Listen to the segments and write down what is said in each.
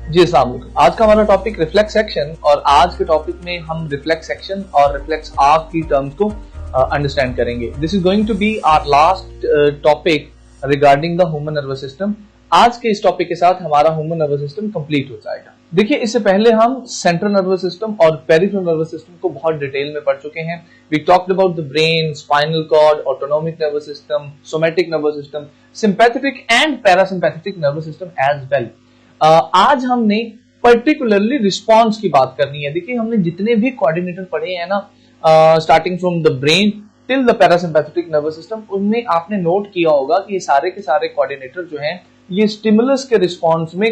जी अस्सलाम वालेकुम। आज का हमारा टॉपिक रिफ्लेक्स एक्शन और आज के टॉपिक में हम रिफ्लेक्स एक्शन और रिफ्लेक्स आर्क की टर्म्स को अंडरस्टैंड करेंगे। This is going to be our last topic regarding the human nervous system. आज के इस टॉपिक के साथ हमारा ह्यूमन नर्वस सिस्टम कंप्लीट हो जाएगा। देखिए, इससे पहले हम सेंट्रल नर्वस सिस्टम और पेरिफेरल नर्वस सिस्टम को बहुत डिटेल में पढ़ चुके हैं। We talked about the brain, spinal cord, autonomic nervous system, somatic nervous system, sympathetic and parasympathetic nervous system as well. आज हमने पर्टिकुलरली रिस्पॉन्स की बात करनी है। देखिए, हमने जितने भी कोऑर्डिनेटर पढ़े हैं ना, starting from the brain till the parasympathetic nervous system, उनमें आपने नोट किया होगा कि ये सारे के सारे कोऑर्डिनेटर जो हैं ये स्टिमुलस के रिस्पॉन्स में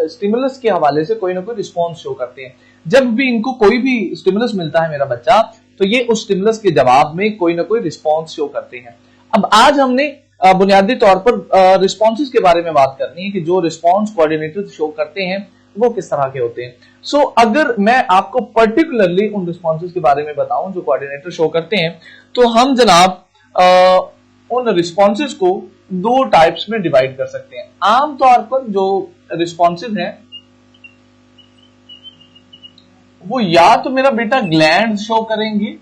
स्टिमुलस के हवाले से कोई ना कोई रिस्पॉन्स शो करते हैं। जब भी इनको कोई भी स्टिमुलस मिलता है मेरा बच्चा, तो ये उस स्टिमुलस के जवाब में कोई ना कोई रिस्पॉन्स शो करते हैं। अब आज हमने बुनियादी तौर पर रिस्पॉन्सेज के बारे में बात करनी है कि जो रिस्पॉन्स कोऑर्डिनेटर शो करते हैं वो किस तरह के होते हैं। सो अगर मैं आपको पर्टिकुलरली उन रिस्पॉन्सेज के बारे में बताऊं जो कोऑर्डिनेटर शो करते हैं, तो हम जनाब उन रिस्पॉन्सेज को दो टाइप्स में डिवाइड कर सकते हैं। आमतौर पर जो रिस्पॉन्सेज हैं वो या तो मेरा बेटा ग्लैंड शो करेंगे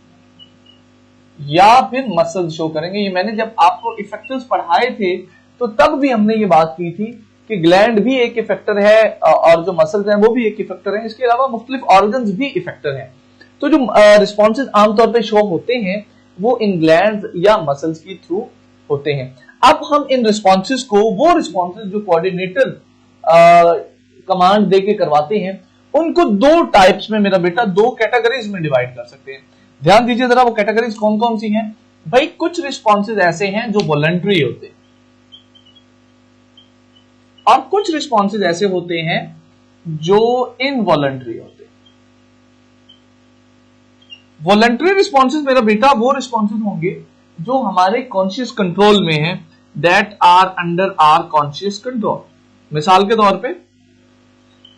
या फिर मसल्स शो करेंगे। ये मैंने जब आपको इफेक्टर्स पढ़ाए थे तो तब भी हमने ये बात की थी कि ग्लैंड भी एक इफेक्टर है और जो मसल्स हैं वो भी एक इफेक्टर है। इसके अलावा मुख्तलिफ ऑर्गन्स भी इफेक्टर हैं। तो जो रिस्पॉन्सेज आमतौर पर शो होते हैं वो इन ग्लैंड्स या मसल्स के थ्रू होते हैं। अब हम इन रिस्पॉन्सेज को, वो रिस्पॉन्सेज जो कोऑर्डिनेटर कमांड दे के करवाते हैं, उनको दो टाइप्स में मेरा बेटा, दो कैटेगरीज में डिवाइड कर सकते हैं। ध्यान दीजिए जरा, वो कैटेगरीज कौन कौन सी हैं। भाई, कुछ रिस्पॉन्सेज ऐसे हैं जो वॉलंटरी होते हैं और कुछ रिस्पॉन्सेज ऐसे होते हैं जो इनवॉलंटरी होते हैं। वॉलंटरी रिस्पॉन्सेज मेरा बेटा वो रिस्पॉन्सेज होंगे जो हमारे कॉन्शियस कंट्रोल में है, that are under our conscious control. मिसाल के तौर पे,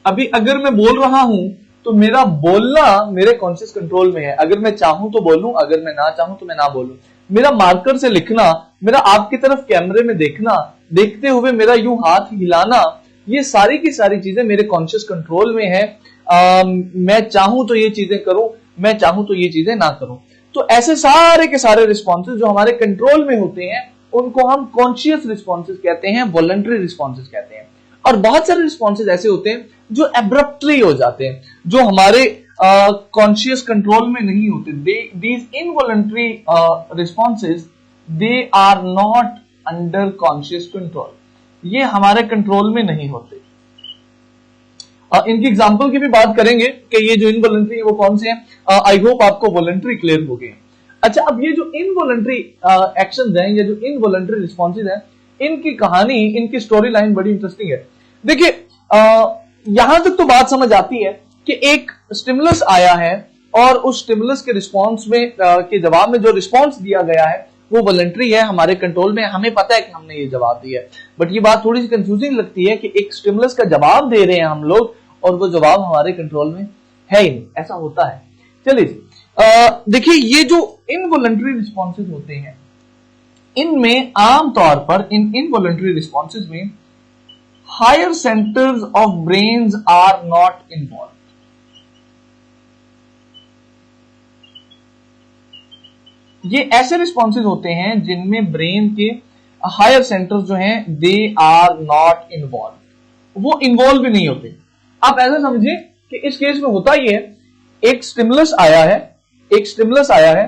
अभी अगर मैं बोल रहा हूं तो मेरा बोलना मेरे कॉन्शियस कंट्रोल में है। अगर मैं चाहूं तो बोलूं, अगर मैं ना चाहूं तो मैं ना बोलूं। मेरा मार्कर से लिखना, मेरा आपकी तरफ कैमरे में देखना, देखते हुए मेरा यूं हाथ हिलाना, ये सारी की सारी चीजें मेरे कॉन्शियस कंट्रोल में है। मैं चाहूं तो ये चीजें करूं, मैं चाहूं तो ये चीजें ना करूं। तो ऐसे सारे के सारे रिस्पॉन्सेज जो हमारे कंट्रोल में होते हैं उनको हम कॉन्शियस रिस्पॉन्सेज कहते हैं, वॉलंटरी रिस्पॉन्सेज कहते हैं। और बहुत सारे रिस्पॉन्सेज ऐसे होते हैं जो एब्रप्टली हो जाते हैं, जो हमारे कॉन्शियस कंट्रोल में नहीं होते। These involuntary responses, they are not under conscious control. ये हमारे कंट्रोल में नहीं होते। इनकी एग्जांपल की भी बात करेंगे कि ये जो इनवॉलंटरी है वो कौन से हैं। आई होप आपको वॉलंटरी क्लियर हो गए। अच्छा, अब ये जो इनवॉलंटरी एक्शंस हैं या जो इनवॉलंटरी रिस्पॉन्सेज हैं, इनकी कहानी, इनकी स्टोरी लाइन बड़ी इंटरेस्टिंग है। देखिए, यहां तक तो बात समझ आती है कि एक स्टिमुलस आया है और उस स्टिमुलस के रिस्पॉन्स में के जवाब में जो रिस्पॉन्स दिया गया है वो वॉलंटरी है, हमारे कंट्रोल में, हमें पता है कि हमने ये जवाब दिया है। बट ये बात थोड़ी सी कंफ्यूजिंग लगती है कि एक स्टिमुलस का जवाब दे रहे हैं हम लोग और वो जवाब हमारे कंट्रोल में है ही नहीं। ऐसा होता है। चलिए, देखिए, ये जो इनवॉलंटरी रिस्पॉन्सेज होते हैं, इनमें आमतौर पर इन इनवॉलंटरी रिस्पॉन्सेज में higher centres of brains are not involve. ये ऐसे रिस्पॉन्सेज होते हैं जिनमें ब्रेन के हायर सेंटर्स जो हैं दे आर नॉट इन्वॉल्व, वो इन्वॉल्व भी नहीं होते। आप ऐसा समझिए कि इस केस में होता ही है, एक स्टिमुलस आया है, एक स्टिमुलस आया है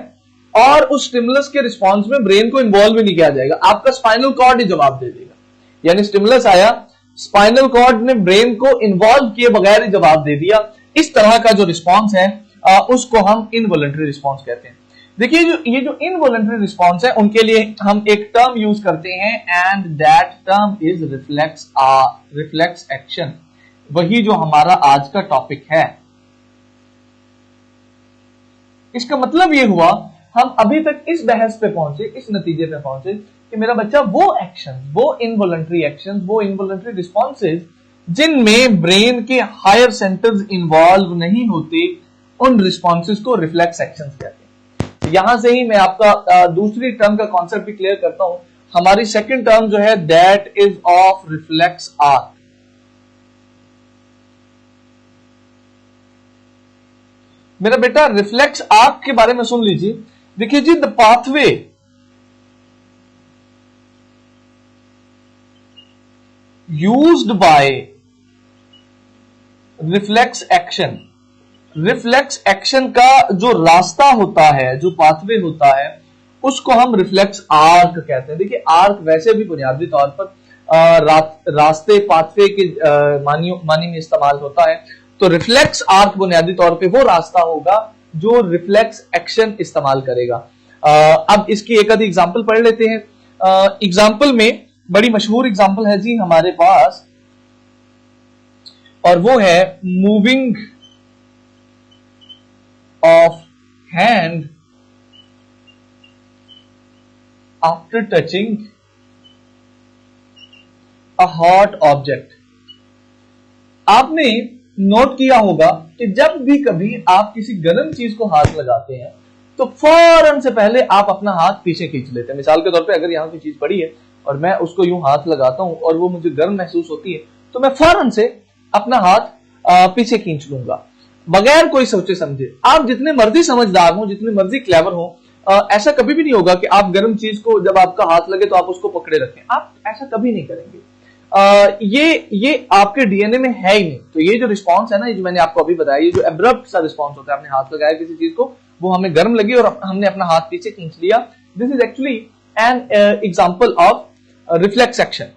और उस स्टिमुलस के रिस्पॉन्स में ब्रेन को इन्वॉल्व भी नहीं किया जाएगा, आपका स्पाइनल कॉर्ड ही जवाब दे देगा। यानी स्टिमुलस आया, स्पाइनल कॉर्ड ने ब्रेन को इन्वॉल्व किए बगैर ही जवाब दे दिया। इस तरह का जो रिस्पॉन्स है उसको हम इनवॉलंटरी रिस्पॉन्स कहते हैं। देखिए, ये जो इनवॉलंटरी रिस्पॉन्स है उनके लिए हम एक टर्म यूज करते हैं and that term is reflex action. वही जो हमारा आज का टॉपिक है। इसका मतलब ये हुआ, हम अभी तक इस बहस पे पहुंचे, इस नतीजे पे पहुंचे कि मेरा बच्चा वो एक्शन, वो इनवॉलंटरी एक्शन, वो इनवॉलंटरी रिस्पॉन्सेज जिनमें ब्रेन के हायर सेंटर्स इन्वॉल्व नहीं होते, उन रिस्पॉन्सेज को रिफ्लेक्स एक्शंस कहते हैं। यहां से ही मैं आपका दूसरी टर्म का कॉन्सेप्ट भी क्लियर करता हूं। हमारी सेकंड टर्म जो है that is of reflex arc. मेरा बेटा रिफ्लेक्स आर्क के बारे में सुन लीजिए। देखिए जी, the pathway used by reflex action, reflex action का जो रास्ता होता है, जो पाथवे होता है, उसको हम रिफ्लेक्स आर्क कहते हैं। देखिए आर्क वैसे भी बुनियादी तौर पर रास्ते, पाथवे के मानी में इस्तेमाल होता है। तो रिफ्लेक्स आर्क बुनियादी तौर पे वो रास्ता होगा जो रिफ्लेक्स एक्शन इस्तेमाल करेगा। अब इसकी एक आधी एग्जांपल पढ़ लेते हैं। एग्जांपल में बड़ी मशहूर एग्जांपल है जी हमारे पास, और वो है moving of hand after touching a hot object. आपने नोट किया होगा कि जब भी कभी आप किसी गर्म चीज को हाथ लगाते हैं तो फौरन से पहले आप अपना हाथ पीछे खींच लेते हैं। मिसाल के तौर पे अगर यहां कोई चीज पड़ी है और मैं उसको यूं हाथ लगाता हूं और वो मुझे गर्म महसूस होती है, तो मैं फौरन से अपना हाथ पीछे खींच लूंगा बगैर कोई सोचे समझे। आप जितने मर्जी समझदार हो, जितने मर्जी क्लेवर हो, ऐसा कभी भी नहीं होगा कि आप गर्म चीज को जब आपका हाथ लगे तो आप उसको पकड़े रखें। आप ऐसा कभी नहीं करेंगे। ये आपके डीएनए में है ही नहीं। तो ये जो रिस्पॉन्स है ना, ये जो मैंने आपको अभी बताया, ये जो एब्रप्ट सा रिस्पॉन्स होता है, आपने हाथ लगाया किसी चीज को, वो हमें गर्म लगी और हमने अपना हाथ पीछे खींच लिया, this is actually an example of reflex action.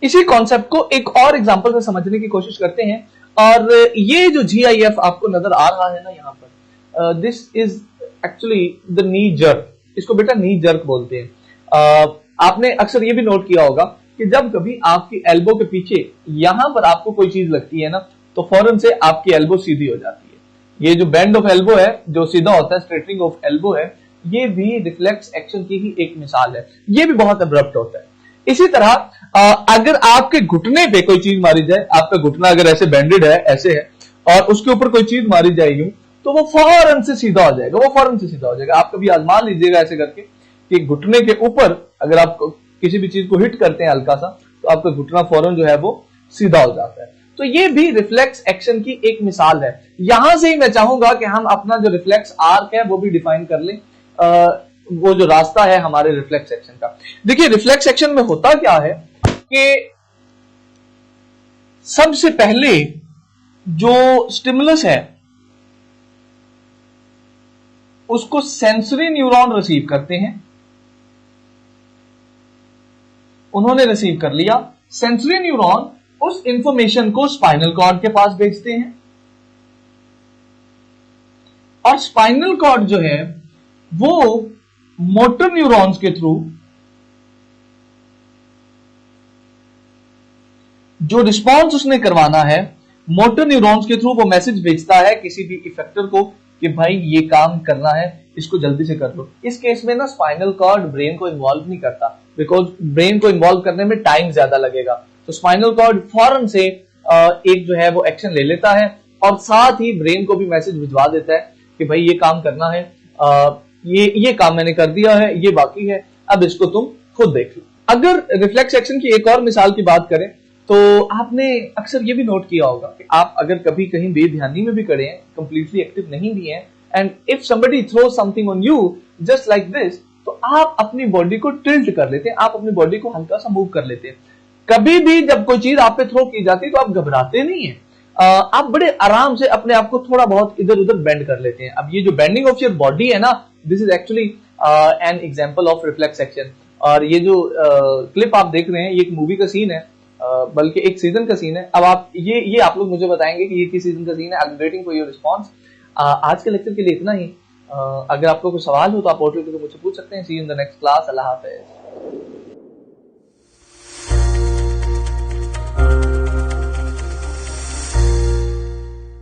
इसी कॉन्सेप्ट को एक और एग्जांपल से समझने की कोशिश करते हैं। और ये जो GIF आपको नजर आ रहा है ना यहाँ पर, this is actually the knee jerk. इसको बेटा नी जर्क बोलते हैं। आपने अक्सर ये भी नोट किया होगा कि जब कभी आपकी एल्बो के पीछे यहां पर आपको कोई चीज लगती है ना, तो फौरन से आपकी एल्बो सीधी हो जाती है। ये जो बेंड ऑफ एल्बो है, जो सीधा होता है, स्ट्रेटनिंग ऑफ एल्बो है, ये भी रिफ्लेक्स एक्शन की ही एक मिसाल है। ये भी बहुत अब्रप्ट होता है। इसी तरह अगर आपके घुटने पे कोई चीज मारी जाए, आपका घुटना अगर ऐसे बेंडेड है, ऐसे है, और उसके ऊपर कोई चीज मारी जाएगी तो वो फौरन से सीधा हो जाएगा, वो फौरन से सीधा हो जाएगा। आप कभी आजमा लीजिएगा ऐसे करके कि घुटने के ऊपर अगर आप किसी भी चीज को हिट करते हैं हल्का सा, तो आपका घुटना फौरन जो है वो सीधा हो जाता है। तो ये भी रिफ्लेक्स एक्शन की एक मिसाल है। यहां से ही मैं चाहूंगा कि हम अपना जो रिफ्लेक्स आर्क है वो भी डिफाइन कर लें, वो जो रास्ता है हमारे रिफ्लेक्स एक्शन का। देखिए रिफ्लेक्स एक्शन में होता क्या है कि सबसे पहले जो स्टिमुलस है उसको सेंसरी न्यूरॉन रिसीव करते हैं। उन्होंने रिसीव कर लिया, सेंसरी न्यूरॉन उस इंफॉर्मेशन को स्पाइनल कॉर्ड के पास भेजते हैं, और स्पाइनल कॉर्ड जो है वो मोटर न्यूरॉन्स के थ्रू जो रिस्पॉन्स उसने करवाना है, मोटर न्यूरॉन्स के थ्रू वो मैसेज भेजता है किसी भी इफेक्टर को कि भाई ये काम करना है, इसको जल्दी से कर लो। इस केस में ना स्पाइनल कॉर्ड ब्रेन को इन्वॉल्व नहीं करता, बिकॉज ब्रेन को इन्वॉल्व करने में टाइम ज्यादा लगेगा। तो स्पाइनल कॉर्ड फौरन से एक जो है वो एक्शन ले लेता है, और साथ ही ब्रेन को भी मैसेज भिजवा देता है कि भाई ये काम करना है, ये काम मैंने कर दिया है, ये बाकी है, अब इसको तुम खुद देख लो। अगर रिफ्लेक्स एक्शन की एक और मिसाल की बात करें तो आपने अक्सर ये भी नोट किया होगा कि आप अगर कभी कहीं बेध्यानी में भी खड़े हैं, कंप्लीटली एक्टिव नहीं भी हैं, and if somebody throw something on you just like this, तो आप अपनी बॉडी को टिल्ट कर लेते हैं, आप अपनी बॉडी को हल्का सा मूव कर लेते हैं। कभी भी जब कोई चीज आप पे थ्रो की जाती है तो आप घबराते नहीं है, आप बड़े आराम से अपने आप को थोड़ा बहुत इधर उधर बेंड कर लेते हैं। अब ये जो बेंडिंग ऑफ योर बॉडी है ना, this is actually an example of reflex action. और ये जो क्लिप आप देख रहे हैं, ये एक मूवी का सीन है, बल्कि एक सीजन का सीन है। अब आप ये आप लोग मुझे बताएंगे कि ये किस सीजन का सीन है। I am waiting for your response. आज के लेक्चर के लिए इतना ही। अगर आपको कोई सवाल हो तो आप पोर्टल पे मुझसे पूछ सकते हैं। See you in the next class. अल्लाह हाफिज।